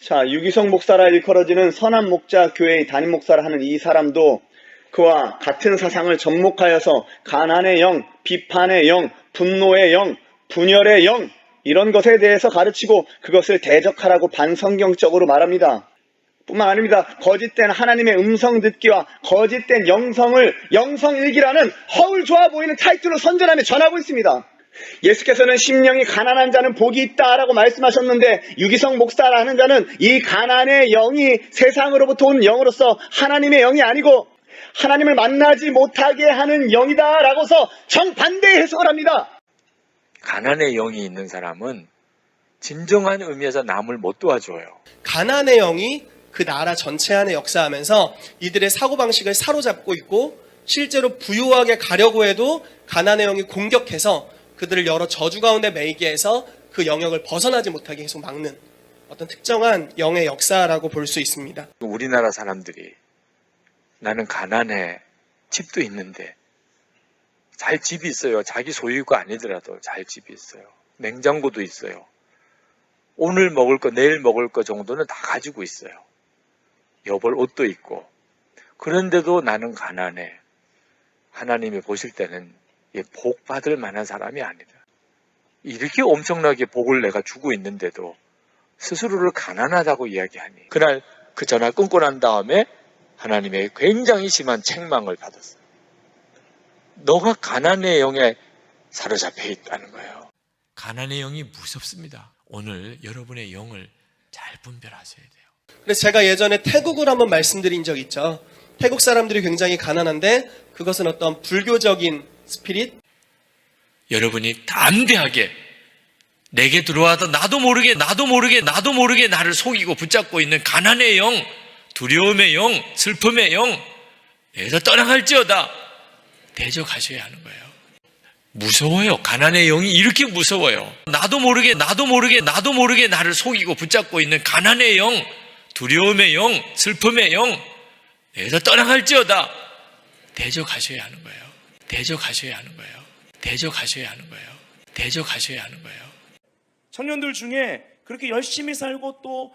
자, 유기성 목사라 일컬어지는 선한 목자 교회의 담임 목사를 하는 이 사람도 그와 같은 사상을 접목하여서 가난의 영, 비판의 영, 분노의 영, 분열의 영 이런 것에 대해서 가르치고 그것을 대적하라고 반성경적으로 말합니다. 뿐만 아닙니다. 거짓된 하나님의 음성 듣기와 거짓된 영성일기라는 허울 좋아 보이는 타이틀로 선전하며 전하고 있습니다. 예수께서는 심령이 가난한 자는 복이 있다라고 말씀하셨는데 유기성 목사라는 자는 이 가난의 영이 세상으로부터 온 영으로서 하나님의 영이 아니고 하나님을 만나지 못하게 하는 영이다라고서 정반대의 해석을 합니다. 가난의 영이 있는 사람은 진정한 의미에서 남을 못 도와줘요. 가난의 영이 그 나라 전체 안에 역사하면서 이들의 사고방식을 사로잡고 있고 실제로 부유하게 가려고 해도 가난의 영이 공격해서 그들을 여러 저주 가운데 매이게 해서 그 영역을 벗어나지 못하게 계속 막는 어떤 특정한 영의 역사라고 볼 수 있습니다. 우리나라 사람들이 나는 가난해, 집도 있는데 잘 집이 있어요. 자기 소유가 아니더라도 잘 집이 있어요. 냉장고도 있어요. 오늘 먹을 거, 내일 먹을 거 정도는 다 가지고 있어요. 여벌 옷도 있고. 그런데도 나는 가난해. 하나님이 보실 때는 복 받을 만한 사람이 아니다. 이렇게 엄청나게 복을 내가 주고 있는데도 스스로를 가난하다고 이야기하니 그날 그 전화 끊고 난 다음에 하나님의 굉장히 심한 책망을 받았어요. 너가 가난의 영에 사로잡혀 있다는 거예요. 가난의 영이 무섭습니다. 오늘 여러분의 영을 잘 분별하셔야 돼요. 그래서 제가 예전에 태국을 한번 말씀드린 적 있죠. 태국 사람들이 굉장히 가난한데 그것은 어떤 불교적인 스피릿? 여러분이 담대하게 내게 들어와도 나도 모르게 나를 속이고 붙잡고 있는 가난의 영, 두려움의 영, 슬픔의 영, 내게서 떠나갈지어다 대적하셔야 하는 거예요. 무서워요. 가난의 영이 이렇게 무서워요. 나도 모르게 나를 속이고 붙잡고 있는 가난의 영, 두려움의 영, 슬픔의 영, 내게서 떠나갈지어다 대적하셔야 하는 거예요. 대적하셔야 하는 거예요. 대적하셔야 하는 거예요. 대적하셔야 하는 거예요. 청년들 중에 그렇게 열심히 살고 또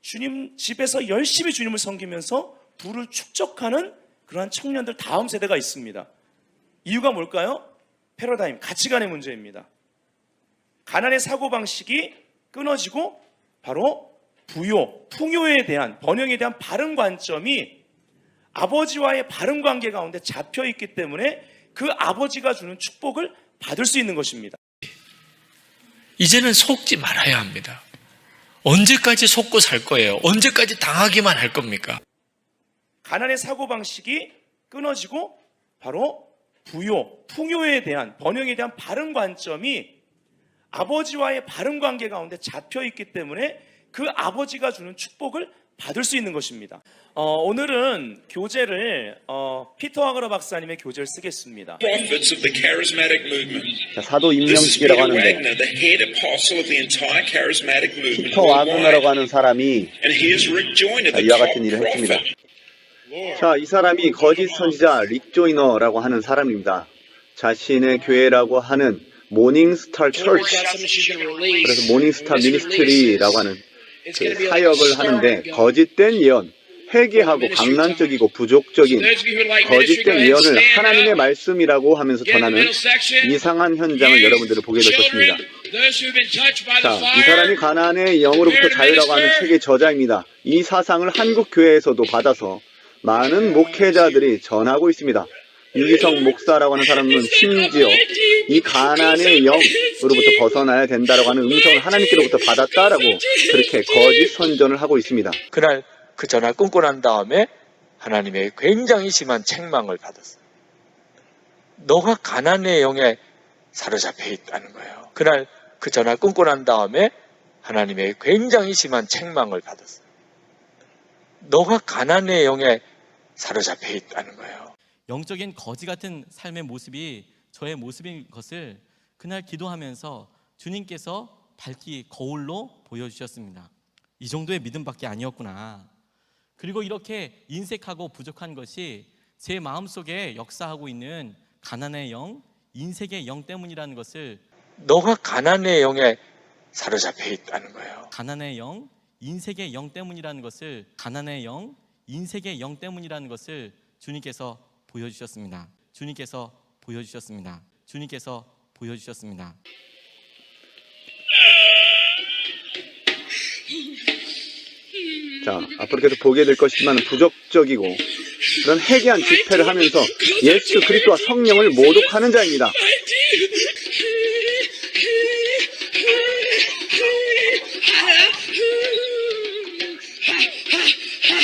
주님 집에서 열심히 주님을 섬기면서 부를 축적하는 그러한 청년들 다음 세대가 있습니다. 이유가 뭘까요? 패러다임, 가치관의 문제입니다. 가난의 사고방식이 끊어지고 바로 부요, 풍요에 대한, 번영에 대한 바른 관점이 아버지와의 바른 관계 가운데 잡혀 있기 때문에 그 아버지가 주는 축복을 받을 수 있는 것입니다. 이제는 속지 말아야 합니다. 언제까지 속고 살 거예요? 언제까지 당하기만 할 겁니까? 가난의 사고방식이 끊어지고 바로 부요, 풍요에 대한, 번영에 대한 바른 관점이 아버지와의 바른 관계 가운데 잡혀 있기 때문에 그 아버지가 주는 축복을 받을 수 있는 것입니다. 오늘은 교재를 피터 하거러 박사님의 교재를 쓰겠습니다. 자, 사도 임명식이라고 하는데 피터 와그너라고 하는 사람이 이와 같은 일을 했습니다. 자, 이 사람이 거짓 선지자 릭 조이너라고 하는 사람입니다. 자신의 교회라고 하는 모닝스타 처치, 그래서 모닝스타 미니스트리라고 하는 그 사역을 하는데 거짓된 예언, 회개하고 강난적이고 부족적인 거짓된 예언을 하나님의 말씀이라고 하면서 전하는 이상한 현장을 여러분들이 보게 될 것입니다. 자, 이 사람이 가난의 영으로부터 자유라고 하는 책의 저자입니다. 이 사상을 한국 교회에서도 받아서 많은 목회자들이 전하고 있습니다. 유기성 목사라고 하는 사람은 심지어 이 가난의 영으로부터 벗어나야 된다라고 하는 음성을 하나님께로부터 받았다라고 그렇게 거짓 선전을 하고 있습니다. 그날 그 전화 끊고 난 다음에 하나님의 굉장히 심한 책망을 받았어요. 너가 가난의 영에 사로잡혀 있다는 거예요. 그날 그 전화 끊고 난 다음에 하나님의 굉장히 심한 책망을 받았어요. 너가 가난의 영에 사로잡혀 있다는 거예요. 영적인 거지 같은 삶의 모습이 저의 모습인 것을 그날 기도하면서 주님께서 밝히 거울로 보여주셨습니다. 이 정도의 믿음밖에 아니었구나. 그리고 이렇게 인색하고 부족한 것이 제 마음속에 역사하고 있는 가난의 영, 인색의 영 때문이라는 것을 너가 가난의 영에 사로잡혀 있다는 거예요. 가난의 영, 인색의 영 때문이라는 것을 가난의 영, 인색의 영 때문이라는 것을 주님께서 보여주셨습니다. 주님께서 보여주셨습니다. 주님께서 보여주셨습니다. 자, 앞으로 계속 보게 될 것이지만 부적적이고 그런 해괴한 집회를 하면서 예수 그리스도와 성령을 모독하는 자입니다.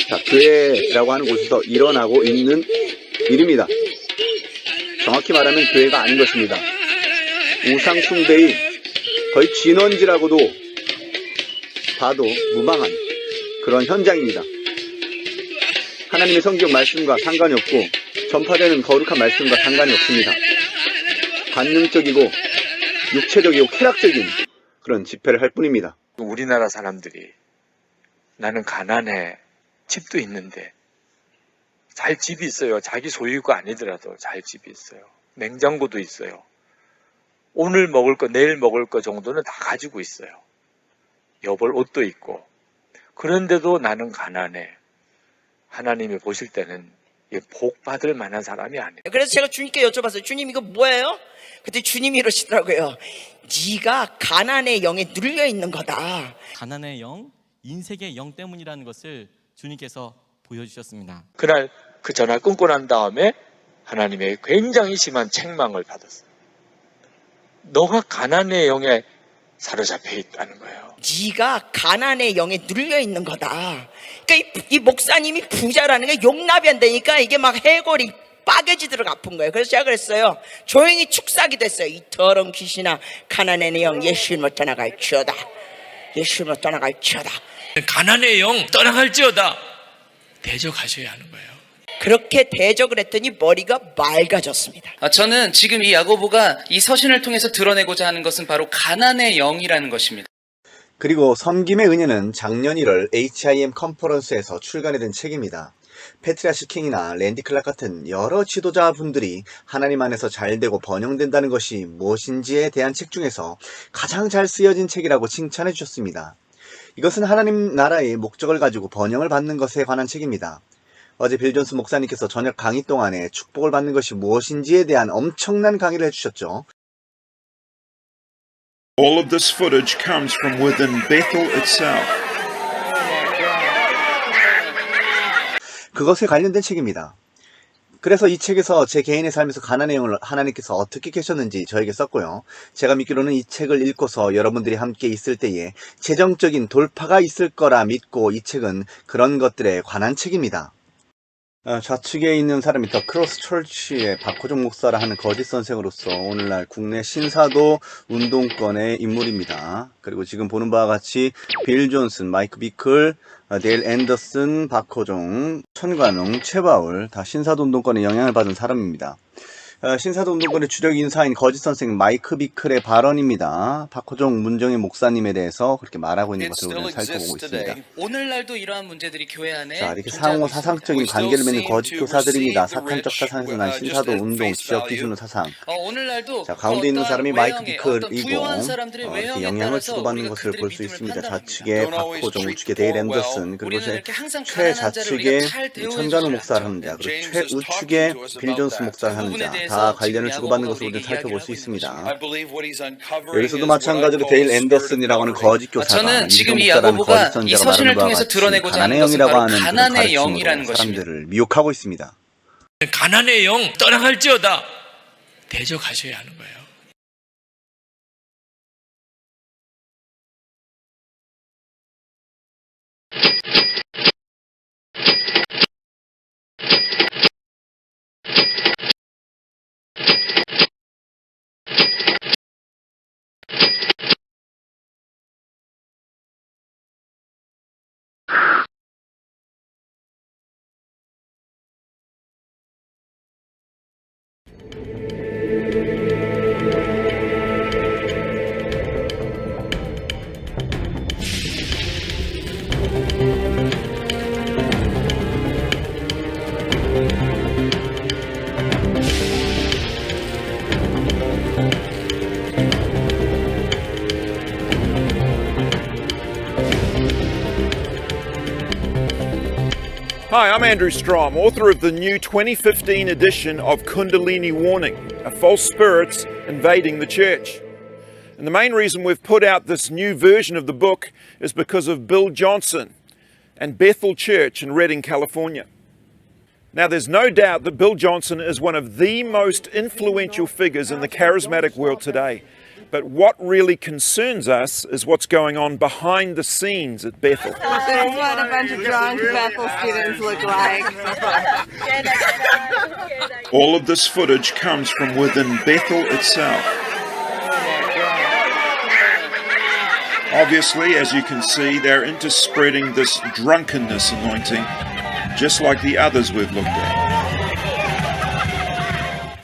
자, 교회라고 하는 곳에서 일어나고 있는 일입니다. 정확히 말하면 교회가 아닌 것입니다. 우상 숭배의 거의 진원지라고도 봐도 무방한 그런 현장입니다. 하나님의 성경 말씀과 상관이 없고 전파되는 거룩한 말씀과 상관이 없습니다. 관능적이고 육체적이고 쾌락적인 그런 집회를 할 뿐입니다. 우리나라 사람들이 나는 가난해, 집도 있는데 잘 집이 있어요. 자기 소유가 아니더라도 잘 집이 있어요. 냉장고도 있어요. 오늘 먹을 거, 내일 먹을 거 정도는 다 가지고 있어요. 여벌 옷도 있고. 그런데도 나는 가난해. 하나님이 보실 때는 복 받을 만한 사람이 아니에요. 그래서 제가 주님께 여쭤봤어요. 주님 이거 뭐예요? 그때 주님이 이러시더라고요. 네가 가난의 영에 눌려 있는 거다. 가난의 영, 인색의 영 때문이라는 것을 주님께서 보여주셨습니다. 그날 그 전화 끊고 난 다음에 하나님의 굉장히 심한 책망을 받았어요. 너가 가난의 영에 사로잡혀 있다는 거예요. 네가 가난의 영에 눌려 있는 거다. 그러니까 이 목사님이 부자라는 게 용납이 안 되니까 이게 막 해골이 빠개지도록 아픈 거예요. 그래서 제가 그랬어요. 조용히 축사기도 했어요. 이 더러운 귀신아, 가난의 영 예수님을 떠나갈지어다. 예수님을 떠나갈지어다. 가난의 영 떠나갈지어다. 대적하셔야 하는 거예요. 그렇게 대적을 했더니 머리가 맑아졌습니다. 저는 지금 이 야고보가 이 서신을 통해서 드러내고자 하는 것은 바로 가난의 영이라는 것입니다. 그리고 섬김의 은혜는 작년 1월 HIM 컨퍼런스에서 출간이 된 책입니다. 패트리아시 킹이나 랜디 클락 같은 여러 지도자분들이 하나님 안에서 잘되고 번영된다는 것이 무엇인지에 대한 책 중에서 가장 잘 쓰여진 책이라고 칭찬해 주셨습니다. 이것은 하나님 나라의 목적을 가지고 번영을 받는 것에 관한 책입니다. 어제 빌 존스 목사님께서 저녁 강의 동안에 축복을 받는 것이 무엇인지에 대한 엄청난 강의를 해주셨죠. All of this footage comes from within Bethel itself. 그것에 관련된 책입니다. 그래서 이 책에서 제 개인의 삶에서 가난의 영을 하나님께서 어떻게 계셨는지 저에게 썼고요. 제가 믿기로는 이 책을 읽고서 여러분들이 함께 있을 때에 재정적인 돌파가 있을 거라 믿고 이 책은 그런 것들에 관한 책입니다. 좌측에 있는 사람이 더 크로스 철치의 박호종 목사라 하는 거짓 선생으로서 오늘날 국내 신사도 운동권의 인물입니다. 그리고 지금 보는 바와 같이 빌 존슨, 마이크 비클, 데일 앤더슨, 박호종, 천관웅, 최바울 다 신사도 운동권에 영향을 받은 사람입니다. 신사도 운동권의 주력 인사인 거짓 선생 마이크 비클의 발언입니다. 박호종 문정희 목사님에 대해서 그렇게 말하고 있는 것을 우리는 살펴보고 있습니다. 오늘날도 이러한 문제들이 교회 안에 자, 이렇게 상호 사상적인 관계를 맺는 거짓 교사들입니다. 사탄적 사상에서 난 신사도 운동, 지역 기준의 사상. 오늘날도 자, 가운데 있는 사람이 마이크 비클이고 사람들의 이렇게 외형에 영향을 따라서 주고받는 우리가 것을 그들의 볼 수 믿음을 있습니다. 판단합니다. 좌측에 박호종, 우측에 데일 앤더슨, 그리고 우리는 이렇게 항상 가난한 자를 최좌측에 우리가 잘 대우해 천간우 주지 목사를 않죠. 하는 자, 그리고 최우측에 빌 존스 목사를 하는 자, 다 관련을 주고받는 것을 우리는 살펴볼 수 있습니다. 여기서도 마찬가지로 데일 앤더슨이라고 하는 거짓 교사가 저는 지금 이 미국 목사라는 야고보가 거짓 이 선자가 서신을 말하는 바와 통해서 같이 드러내고자 하는 가난의 것은 영이라고 바로 하는 그런 가난의 영이라는 가르침으로 것입니다. 사람들을 미혹하고 있습니다. 가난의 영 떠나갈지어다. 대적하셔야 하는 거예요. Hi, I'm Andrew Strom, author of the new 2015 edition of Kundalini Warning, a false spirits invading the church. And the main reason we've put out this new version of the book is because of Bill Johnson and Bethel Church in Redding, California. Now, there's no doubt that Bill Johnson is one of the most influential figures in the charismatic world today. But what really concerns us is what's going on behind the scenes at Bethel. That's what a bunch of drunk Bethel students look like. All of this footage comes from within Bethel itself. Obviously, as you can see, they're into spreading this drunkenness anointing, just like the others we've looked at.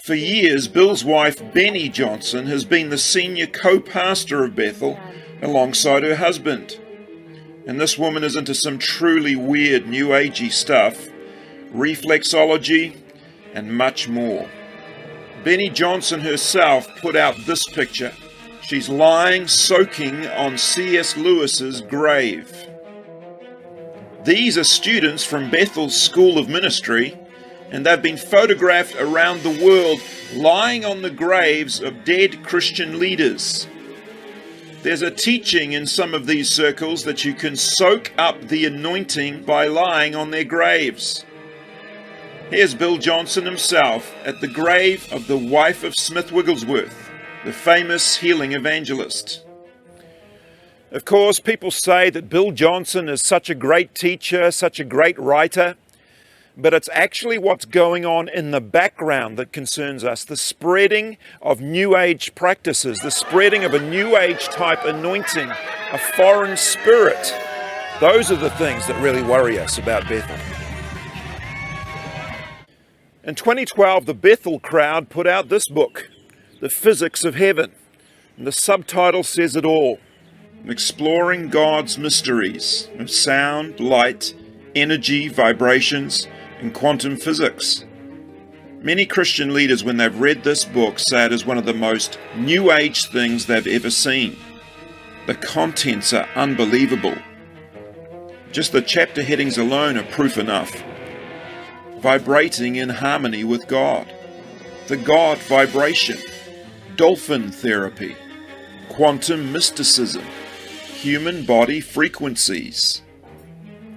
For years, Bill's wife, Benny Johnson, has been the senior co-pastor of Bethel alongside her husband. And this woman is into some truly weird New Agey stuff, reflexology, and much more. Benny Johnson herself put out this picture. She's lying, soaking on C.S. Lewis's grave. These are students from Bethel's School of Ministry, and they've been photographed around the world lying on the graves of dead Christian leaders. There's a teaching in some of these circles that you can soak up the anointing by lying on their graves. Here's Bill Johnson himself at the grave of the wife of Smith Wigglesworth, the famous healing evangelist. Of course, people say that Bill Johnson is such a great teacher, such a great writer, but it's actually what's going on in the background that concerns us, the spreading of New Age practices, the spreading of a New Age type anointing, a foreign spirit. Those are the things that really worry us about Bethel. In 2012, the Bethel crowd put out this book, The Physics of Heaven, and the subtitle says it all. Exploring God's mysteries of sound, light, energy, vibrations, and quantum physics. Many Christian leaders, when they've read this book, say it is one of the most New Age things they've ever seen. The contents are unbelievable. Just the chapter headings alone are proof enough. Vibrating in harmony with God. The God vibration. Dolphin therapy. Quantum mysticism. Human body frequencies.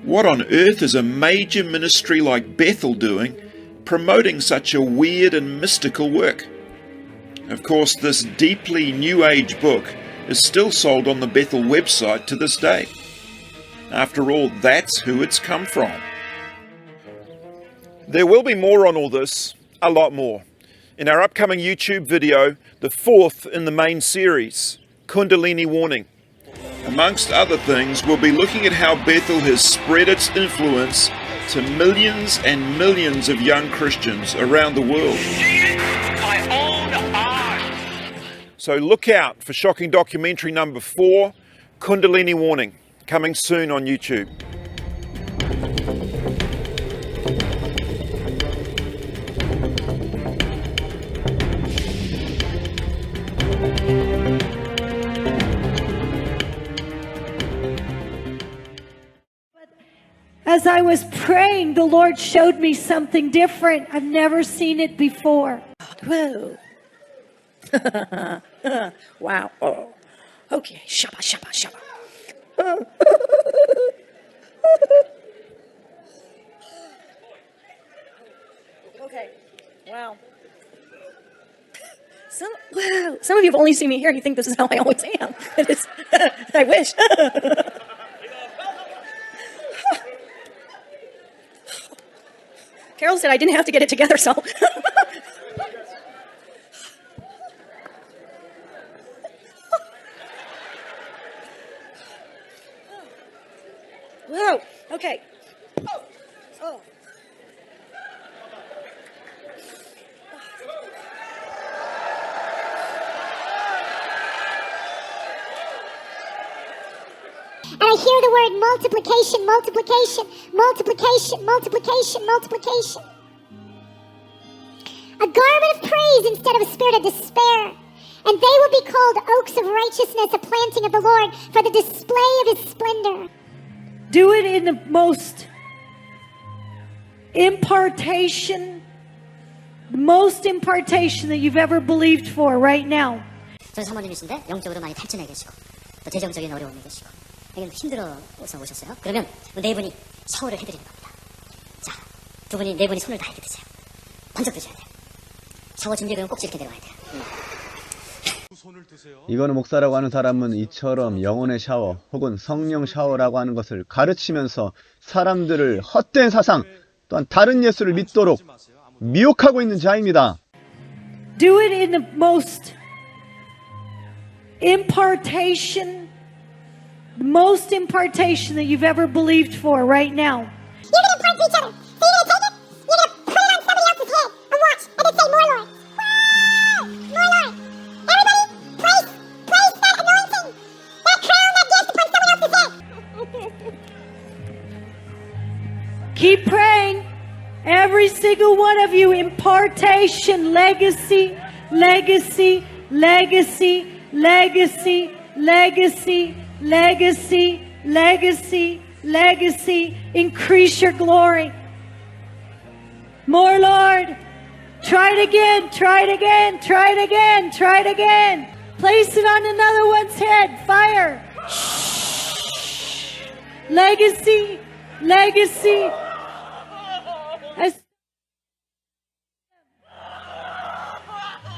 What on earth is a major ministry like Bethel doing, promoting such a weird and mystical work? Of course, this deeply New Age book is still sold on the Bethel website to this day. After all, that's who it's come from. There will be more on all this, a lot more, in our upcoming YouTube video, the fourth in the main series, Kundalini Warning. Amongst other things, we'll be looking at how Bethel has spread its influence to millions and millions of young Christians around the world. So look out for shocking documentary number 4, Kundalini Warning, coming soon on YouTube. As I was praying, the Lord showed me something different. I've never seen it before. Whoa. Wow. Oh. Okay. Shabba, shabba, shabba. Okay. Wow. Some of you have only seen me here and you think this is how I always am. It is. I wish. Carol said I didn't have to get it together, so. Whoa, okay. Oh. And I hear the word multiplication, multiplication, multiplication, multiplication, multiplication. A garment of praise instead of a spirit of despair. And they will be called oaks of righteousness, a planting of the Lord for the display of his splendor. Do it in the most impartation, the most impartation that you've ever believed for right now. 저는 사모님이신데 영적으로 많이 탈진해 계시고 또 재정적인 어려움이 계시고 힘들어서 오셨어요. 그러면 네 분이 샤워를 해드리는 겁니다. 자, 네 분이 손을 다 이렇게 드세요. 번쩍 드셔야 돼요. 샤워 준비 그럼 꼭 이렇게 내려와야 돼요. 이거는 목사라고 하는 사람은 이처럼 영혼의 샤워 혹은 성령 샤워라고 하는 것을 가르치면서 사람들을 헛된 사상 또한 다른 예수를 믿도록 미혹하고 있는 자입니다. Do it in the most impartation, the most impartation that you've ever believed for right now. You're going to impart to each other. So you're going to take it, you're going to put it on somebody else's head and watch, and then say, more Lord. Wow! More Lord. Everybody, place that anointing, that crown, that gift upon someone else's head. Keep praying. Every single one of you, impartation, legacy, legacy, legacy, legacy, legacy, legacy, legacy, legacy. Increase your glory. More, Lord. Try it again, try it again, try it again, try it again. Place it on another one's head. Fire. Legacy, legacy. As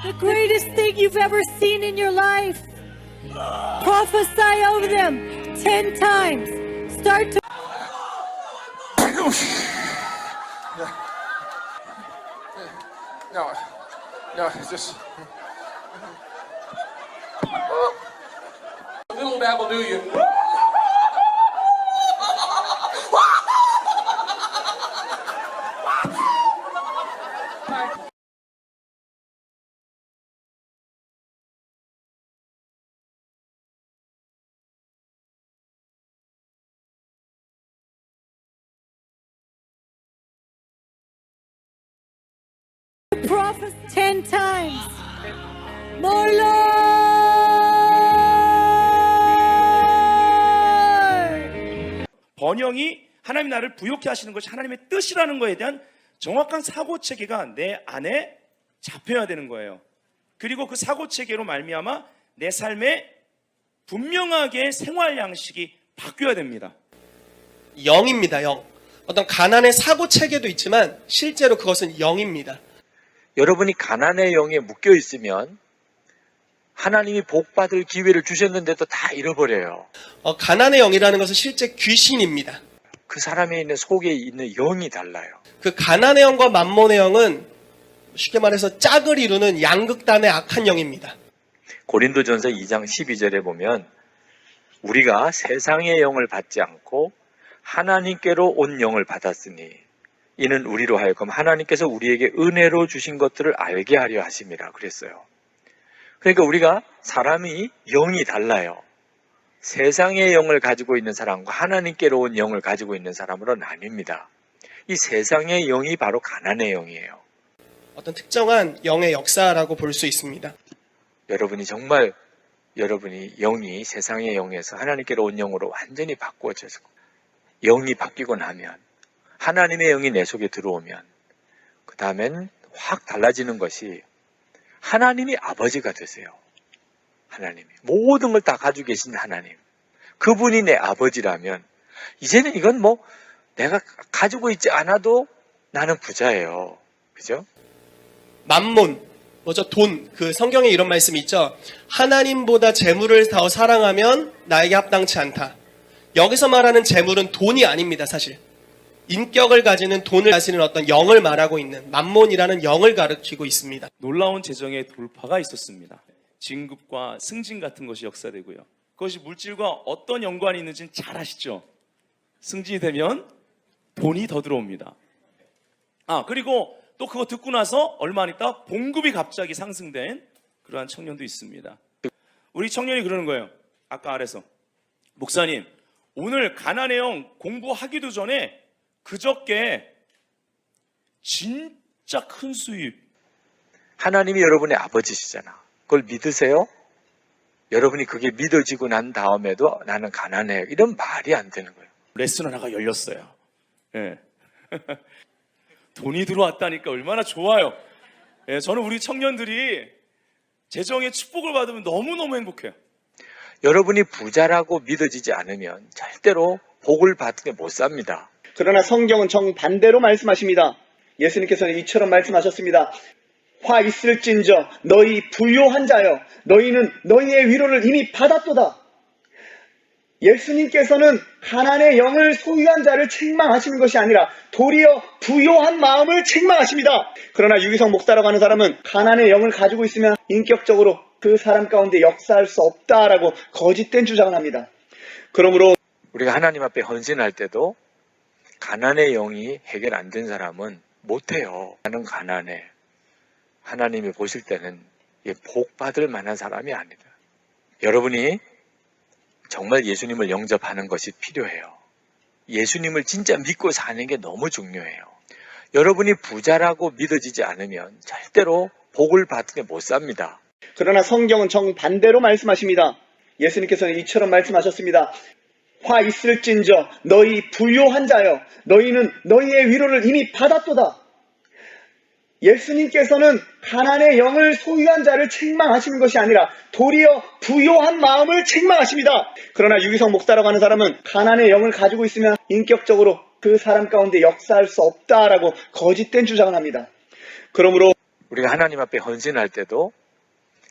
the greatest thing you've ever seen in your life. Prophesy over them 10 times. Start to. No, it's just a little dabble, do you? Prophet 10 times. More Lord. 번영이 하나님 나를 부욕케 하시는 것이 하나님의 뜻이라는 것에 대한 정확한 사고체계가 내 안에 잡혀야 되는 거예요. 그리고 그 사고체계로 말미암아 내 삶에 분명하게 생활 양식이 바뀌어야 됩니다. 영입니다. 영. 어떤 가난의 사고 체계도 있지만 실제로 그것은 영입니다. 여러분이 가난의 영에 묶여 있으면 하나님이 복받을 기회를 주셨는데도 다 잃어버려요. 가난의 영이라는 것은 실제 귀신입니다. 그 사람에 있는 속에 있는 영이 달라요. 그 가난의 영과 만몬의 영은 쉽게 말해서 짝을 이루는 양극단의 악한 영입니다. 고린도전서 2장 12절에 보면 우리가 세상의 영을 받지 않고 하나님께로 온 영을 받았으니 이는 우리로 하여금 하나님께서 우리에게 은혜로 주신 것들을 알게 하려 하심이라 그랬어요. 그러니까 우리가 사람이 영이 달라요. 세상의 영을 가지고 있는 사람과 하나님께로 온 영을 가지고 있는 사람으로 나뉩니다. 이 세상의 영이 바로 가난의 영이에요. 어떤 특정한 영의 역사라고 볼 수 있습니다. 여러분이 정말 여러분이 영이 세상의 영에서 하나님께로 온 영으로 완전히 바꾸어져서 영이 바뀌고 나면 하나님의 영이 내 속에 들어오면 그 다음엔 확 달라지는 것이 하나님이 아버지가 되세요. 하나님이 모든 걸 다 가지고 계신 하나님, 그분이 내 아버지라면 이제는 이건 뭐 내가 가지고 있지 않아도 나는 부자예요. 그죠? 만몬, 뭐죠? 돈. 그 성경에 이런 말씀이 있죠. 하나님보다 재물을 더 사랑하면 나에게 합당치 않다. 여기서 말하는 재물은 돈이 아닙니다, 사실. 인격을 가지는 돈을 가지는 어떤 영을 말하고 있는 만몬이라는 영을 가리키고 있습니다. 놀라운 재정의 돌파가 있었습니다. 진급과 승진 같은 것이 역사되고요. 그것이 물질과 어떤 연관이 있는지는 잘 아시죠? 승진이 되면 돈이 더 들어옵니다. 그리고 또 그거 듣고 나서 얼마 안 있다 봉급이 갑자기 상승된 그러한 청년도 있습니다. 우리 청년이 그러는 거예요. 아까 아래서 목사님, 오늘 가난의 영 공부하기도 전에 그저께 진짜 큰 수입. 하나님이 여러분의 아버지시잖아. 그걸 믿으세요? 여러분이 그게 믿어지고 난 다음에도 나는 가난해요. 이런 말이 안 되는 거예요. 레슨 하나가 열렸어요. 네. 돈이 들어왔다니까 얼마나 좋아요. 예, 저는 우리 청년들이 재정의 축복을 받으면 너무너무 행복해요. 여러분이 부자라고 믿어지지 않으면 절대로 복을 받게 못 삽니다. 그러나 성경은 정반대로 말씀하십니다. 예수님께서는 이처럼 말씀하셨습니다. 화 있을진저 너희 부요한 자여 너희는 너희의 위로를 이미 받았도다. 예수님께서는 가난의 영을 소유한 자를 책망하시는 것이 아니라 도리어 부요한 마음을 책망하십니다. 그러나 유기성 목사라고 하는 사람은 가난의 영을 가지고 있으면 인격적으로 그 사람 가운데 역사할 수 없다라고 거짓된 주장을 합니다. 그러므로 우리가 하나님 앞에 헌신할 때도 가난의 영이 해결 안 된 사람은 못해요. 나는 가난해. 하나님이 보실 때는 복 받을 만한 사람이 아니다. 여러분이 정말 예수님을 영접하는 것이 필요해요. 예수님을 진짜 믿고 사는 게 너무 중요해요. 여러분이 부자라고 믿어지지 않으면 절대로 복을 받게 못 삽니다. 그러나 성경은 정반대로 말씀하십니다. 예수님께서는 이처럼 말씀하셨습니다. 화 있을진저 너희 부요한 자여 너희는 너희의 위로를 이미 받았도다. 예수님께서는 가난의 영을 소유한 자를 책망하시는 것이 아니라 도리어 부요한 마음을 책망하십니다. 그러나 유기성 목사라고 하는 사람은 가난의 영을 가지고 있으면 인격적으로 그 사람 가운데 역사할 수 없다라고 거짓된 주장을 합니다. 그러므로 우리가 하나님 앞에 헌신할 때도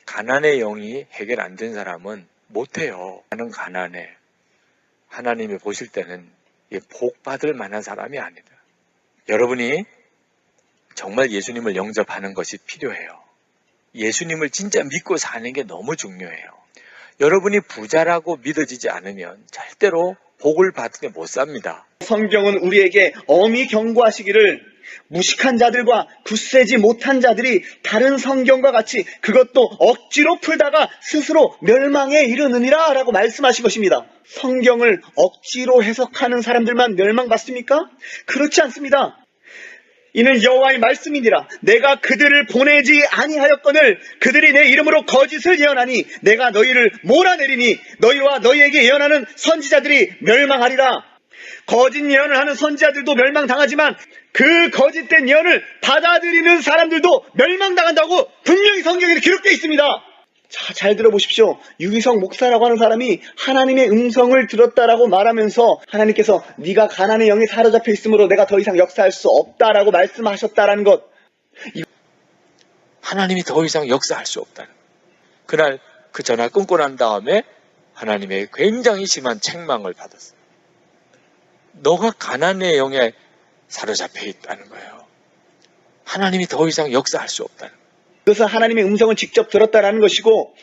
가난의 영이 해결 안 된 사람은 못해요. 나는 가난해. 하나님이 보실 때는 복 받을 만한 사람이 아니다. 여러분이 정말 예수님을 영접하는 것이 필요해요. 예수님을 진짜 믿고 사는 게 너무 중요해요. 여러분이 부자라고 믿어지지 않으면 절대로 복을 받게 못 삽니다. 성경은 우리에게 엄히 경고하시기를 무식한 자들과 굳세지 못한 자들이 다른 성경과 같이 그것도 억지로 풀다가 스스로 멸망에 이르느니라 라고 말씀하신 것입니다. 성경을 억지로 해석하는 사람들만 멸망받습니까? 그렇지 않습니다. 이는 여호와의 말씀이니라. 내가 그들을 보내지 아니하였거늘 그들이 내 이름으로 거짓을 예언하니 내가 너희를 몰아내리니 너희와 너희에게 예언하는 선지자들이 멸망하리라. 거짓 예언을 하는 선지자들도 멸망당하지만 그 거짓된 예언을 받아들이는 사람들도 멸망당한다고 분명히 성경에 기록되어 있습니다. 자, 잘 들어보십시오. 유기성 목사라고 하는 사람이 하나님의 음성을 들었다라고 말하면서 하나님께서 네가 가난의 영에 사로잡혀 있으므로 내가 더 이상 역사할 수 없다라고 말씀하셨다라는 것. 하나님이 더 이상 역사할 수 없다는 것. 그날 그 전화 끊고 난 다음에 하나님의 굉장히 심한 책망을 받았어요. 너가 가난의 영에 사로잡혀 있다는 거예요. 하나님이 더 이상 역사할 수 없다는 거예요. 그것은 하나님의 음성을 직접 들었다라는 것이고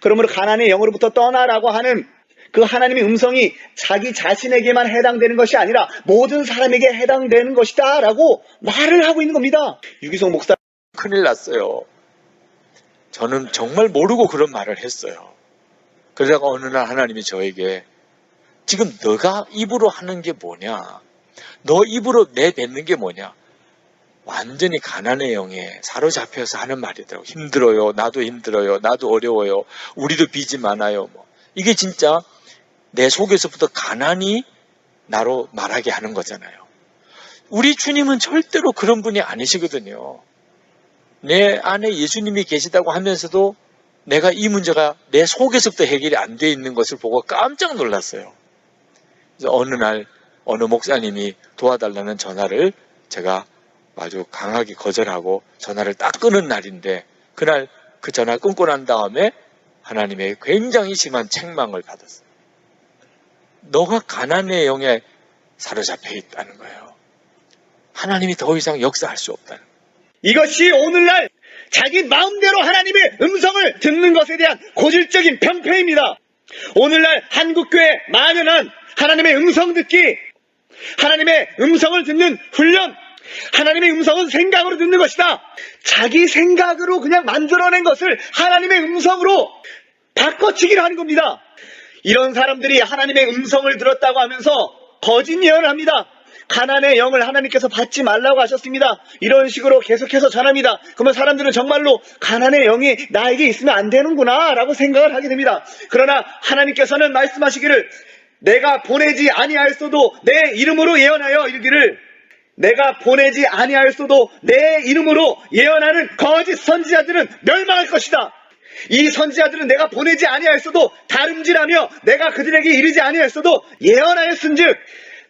그러므로 가난의 영으로부터 떠나라고 하는 그 하나님의 음성이 자기 자신에게만 해당되는 것이 아니라 모든 사람에게 해당되는 것이다 라고 말을 하고 있는 겁니다. 유기성 목사 큰일 났어요. 저는 정말 모르고 그런 말을 했어요. 그러다가 어느 날 하나님이 저에게 지금 너가 입으로 하는 게 뭐냐? 너 입으로 내뱉는 게 뭐냐? 완전히 가난의 영에 사로잡혀서 하는 말이더라고요. 힘들어요. 나도 힘들어요. 나도 어려워요. 우리도 빚이 많아요. 이게 진짜 내 속에서부터 가난이 나로 말하게 하는 거잖아요. 우리 주님은 절대로 그런 분이 아니시거든요. 내 안에 예수님이 계시다고 하면서도 내가 이 문제가 내 속에서부터 해결이 안 돼 있는 것을 보고 깜짝 놀랐어요. 그래서 어느 날 어느 목사님이 도와달라는 전화를 제가 아주 강하게 거절하고 전화를 딱 끊은 날인데 그날 그 전화 끊고 난 다음에 하나님의 굉장히 심한 책망을 받았어요. 너가 가난의 영에 사로잡혀 있다는 거예요. 하나님이 더 이상 역사할 수 없다는 거예요. 이것이 오늘날 자기 마음대로 하나님의 음성을 듣는 것에 대한 고질적인 병폐입니다. 오늘날 한국교회 만연한 하나님의 음성 듣기, 하나님의 음성을 듣는 훈련, 하나님의 음성은 생각으로 듣는 것이다. 자기 생각으로 그냥 만들어낸 것을 하나님의 음성으로 바꿔치기를 하는 겁니다. 이런 사람들이 하나님의 음성을 들었다고 하면서 거짓 예언을 합니다. 가난의 영을 하나님께서 받지 말라고 하셨습니다. 이런 식으로 계속해서 전합니다. 그러면 사람들은 정말로 가난의 영이 나에게 있으면 안 되는구나 라고 생각을 하게 됩니다. 그러나 하나님께서는 말씀하시기를 내가 보내지 아니하였어도 내 이름으로 예언하여 이르기를 내가 보내지 아니하였어도 내 이름으로 예언하는 거짓 선지자들은 멸망할 것이다. 이 선지자들은 내가 보내지 아니하였어도 다름질하며 내가 그들에게 이르지 아니하였어도 예언하였은즉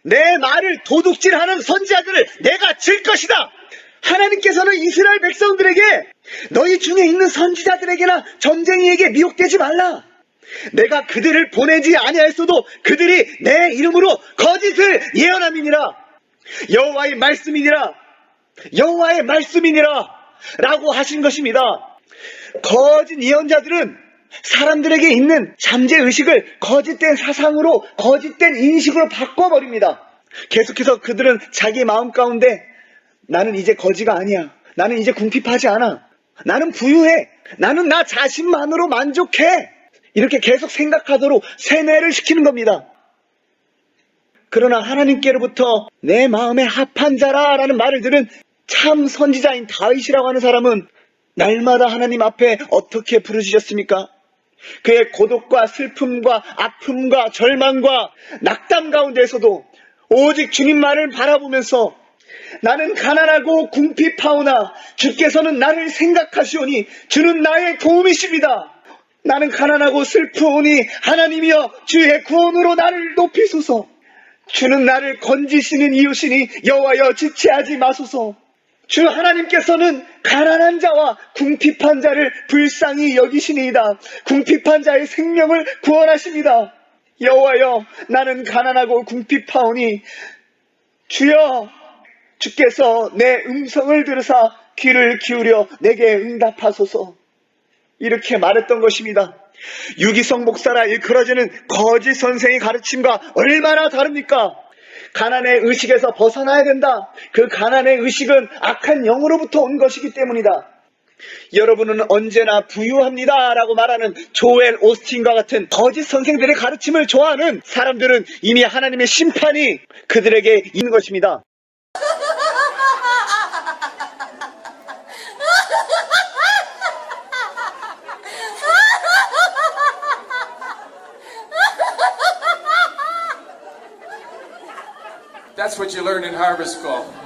내 말을 도둑질하는 선지자들을 내가 칠 것이다. 하나님께서는 이스라엘 백성들에게 너희 중에 있는 선지자들에게나 점쟁이에게 미혹되지 말라. 내가 그들을 보내지 아니하였어도 그들이 내 이름으로 거짓을 예언함이니라. 여호와의 말씀이니라. 여호와의 말씀이니라 라고 하신 것입니다. 거짓 예언자들은 사람들에게 있는 잠재의식을 거짓된 사상으로 거짓된 인식으로 바꿔버립니다. 계속해서 그들은 자기 마음 가운데 나는 이제 거지가 아니야. 나는 이제 궁핍하지 않아. 나는 부유해. 나는 나 자신만으로 만족해. 이렇게 계속 생각하도록 세뇌를 시키는 겁니다. 그러나 하나님께로부터 내 마음에 합한 자라라는 말을 들은 참 선지자인 다윗이라고 하는 사람은 날마다 하나님 앞에 어떻게 부르짖었습니까? 그의 고독과 슬픔과 아픔과 절망과 낙담 가운데에서도 오직 주님만을 바라보면서 나는 가난하고 궁핍하오나 주께서는 나를 생각하시오니 주는 나의 도움이십니다. 나는 가난하고 슬프오니 하나님이여 주의 구원으로 나를 높이소서. 주는 나를 건지시는 이유시니 여호와여 지체하지 마소서. 주 하나님께서는 가난한 자와 궁핍한 자를 불쌍히 여기시니이다. 궁핍한 자의 생명을 구원하십니다. 여호와여 나는 가난하고 궁핍하오니 주여 주께서 내 음성을 들으사 귀를 기울여 내게 응답하소서. 이렇게 말했던 것입니다. 유기성 목사라 일컬어지는 거짓 선생의 가르침과 얼마나 다릅니까? 가난의 의식에서 벗어나야 된다. 그 가난의 의식은 악한 영으로부터 온 것이기 때문이다. 여러분은 언제나 부유합니다 라고 말하는 조엘 오스틴과 같은 거짓 선생들의 가르침을 좋아하는 사람들은 이미 하나님의 심판이 그들에게 있는 것입니다. That's what you learn in Harvest School.